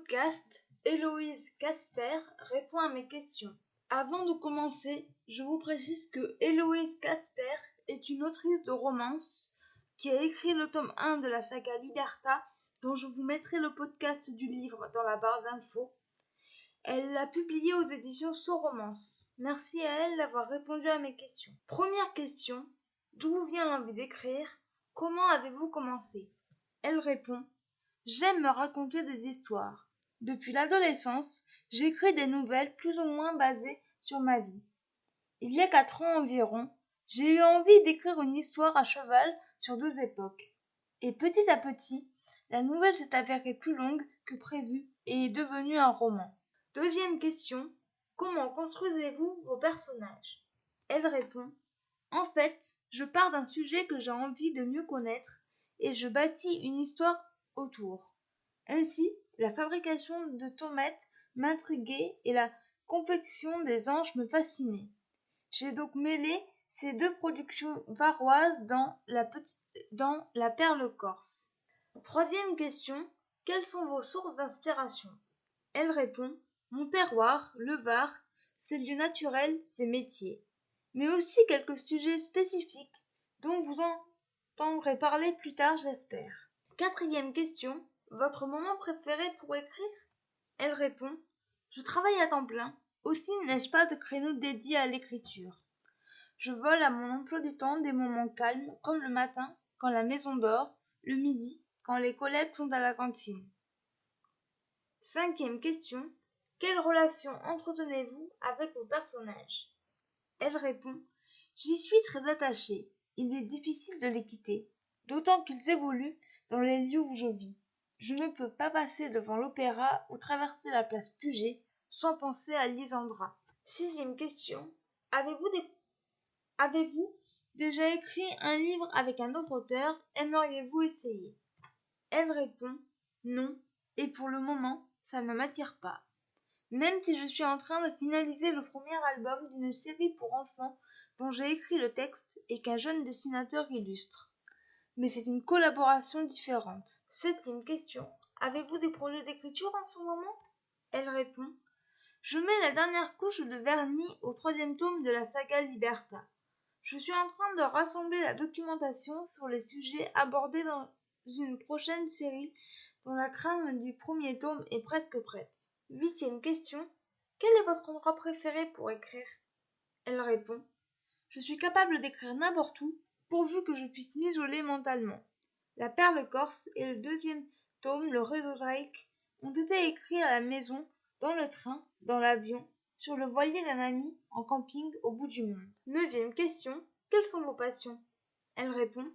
podcast, Héloïse Casper répond à mes questions. Avant de commencer, je vous précise que Héloïse Casper est une autrice de romance qui a écrit le tome 1 de la saga Liberta, dont je vous mettrai le podcast du livre dans la barre d'infos. Elle l'a publié aux éditions So-Romance. Merci à elle d'avoir répondu à mes questions. Première question, d'où vous vient l'envie d'écrire? Comment avez-vous commencé? Elle répond: j'aime me raconter des histoires. Depuis l'adolescence, j'écris des nouvelles plus ou moins basées sur ma vie. Il y a 4 ans environ, j'ai eu envie d'écrire une histoire à cheval sur 2 époques. Et petit à petit, la nouvelle s'est avérée plus longue que prévu et est devenue un roman. Deuxième question, comment construisez-vous vos personnages? Elle répond: en fait, je pars d'un sujet que j'ai envie de mieux connaître et je bâtis une histoire autour. Ainsi, la fabrication de tomates m'intriguait et la confection des anges me fascinait. J'ai donc mêlé ces deux productions varoises dans la perle corse. Troisième question, quelles sont vos sources d'inspiration? Elle répond: mon terroir, le Var, ses lieux naturels, ses métiers, mais aussi quelques sujets spécifiques dont vous entendrez parler plus tard, j'espère. Quatrième question, votre moment préféré pour écrire? Elle répond: je travaille à temps plein, aussi n'ai-je pas de créneau dédié à l'écriture. Je vole à mon emploi du temps des moments calmes, comme le matin, quand la maison dort, le midi, quand les collègues sont à la cantine. Cinquième question, quelle relation entretenez-vous avec vos personnages? Elle répond: j'y suis très attachée. Il est difficile de les quitter, d'autant qu'ils évoluent dans les lieux où je vis. Je ne peux pas passer devant l'opéra ou traverser la place Puget sans penser à Lysandra. Sixième question, avez-vous déjà écrit un livre avec un autre auteur? Aimeriez-vous essayer? Elle répond: non, et pour le moment, ça ne m'attire pas. Même si je suis en train de finaliser le premier album d'une série pour enfants dont j'ai écrit le texte et qu'un jeune dessinateur illustre. Mais c'est une collaboration différente. Septième question, avez-vous des projets d'écriture en ce moment? Elle répond: je mets la dernière couche de vernis au 3e tome de la saga Liberta. Je suis en train de rassembler la documentation sur les sujets abordés dans une prochaine série dont la trame du premier tome est presque prête. Huitième question, quel est votre endroit préféré pour écrire? Elle répond: je suis capable d'écrire n'importe où, pourvu que je puisse m'isoler mentalement. La perle corse et le 2e tome, le réseau Drake, ont été écrits à la maison, dans le train, dans l'avion, sur le voilier d'un ami, en camping au bout du monde. Neuvième question, quelles sont vos passions? Elle répond: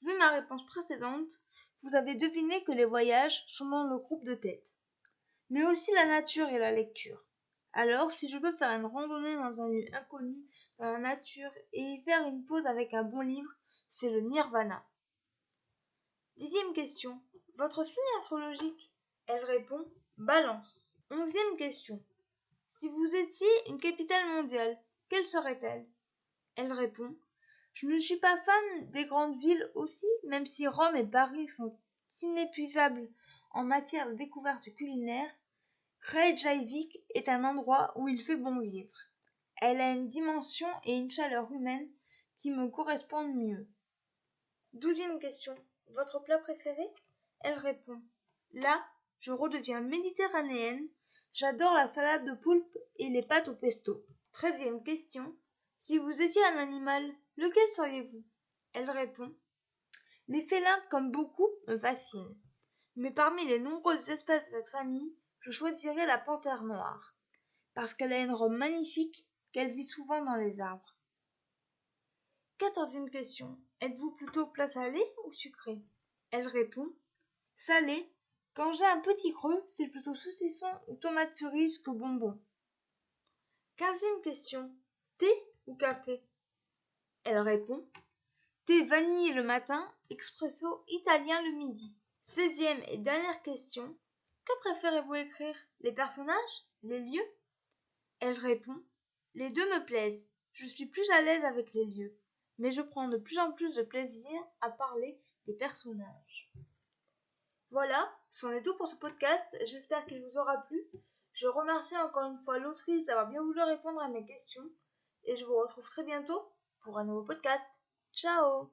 vu ma réponse précédente, vous avez deviné que les voyages sont dans le groupe de tête, mais aussi la nature et la lecture. Alors, si je peux faire une randonnée dans un lieu inconnu, dans la nature, et y faire une pause avec un bon livre, c'est le nirvana. 10e question. Votre signe astrologique? Elle répond: Balance. 11e question. Si vous étiez une capitale mondiale, quelle serait-elle? Elle répond: je ne suis pas fan des grandes villes aussi, même si Rome et Paris sont inépuisables en matière de découvertes culinaires. Reykjavik est un endroit où il fait bon vivre. Elle a une dimension et une chaleur humaine qui me correspondent mieux. 12e question. Votre plat préféré? Elle répond: là, je redeviens méditerranéenne. J'adore la salade de poulpe et les pâtes au pesto. 13e question. Si vous étiez un animal, lequel seriez-vous? Elle répond: les félins, comme beaucoup, me fascinent. Mais parmi les nombreuses espèces de cette famille, je choisirais la panthère noire, parce qu'elle a une robe magnifique, qu'elle vit souvent dans les arbres. 14e question. Êtes-vous plutôt plat salé ou sucré? Elle répond: salé. Quand j'ai un petit creux, c'est plutôt saucisson ou tomate cerise que bonbon. 15e question. Thé ou café? Elle répond: thé vanillé le matin, expresso italien le midi. 16e et dernière question. Que préférez-vous écrire? Les personnages? Les lieux? Elle répond: les deux me plaisent. Je suis plus à l'aise avec les lieux, mais je prends de plus en plus de plaisir à parler des personnages. Voilà, C'en est tout pour ce podcast, j'espère qu'il vous aura plu. Je remercie encore une fois l'autrice d'avoir bien voulu répondre à mes questions et je vous retrouve très bientôt pour un nouveau podcast. Ciao!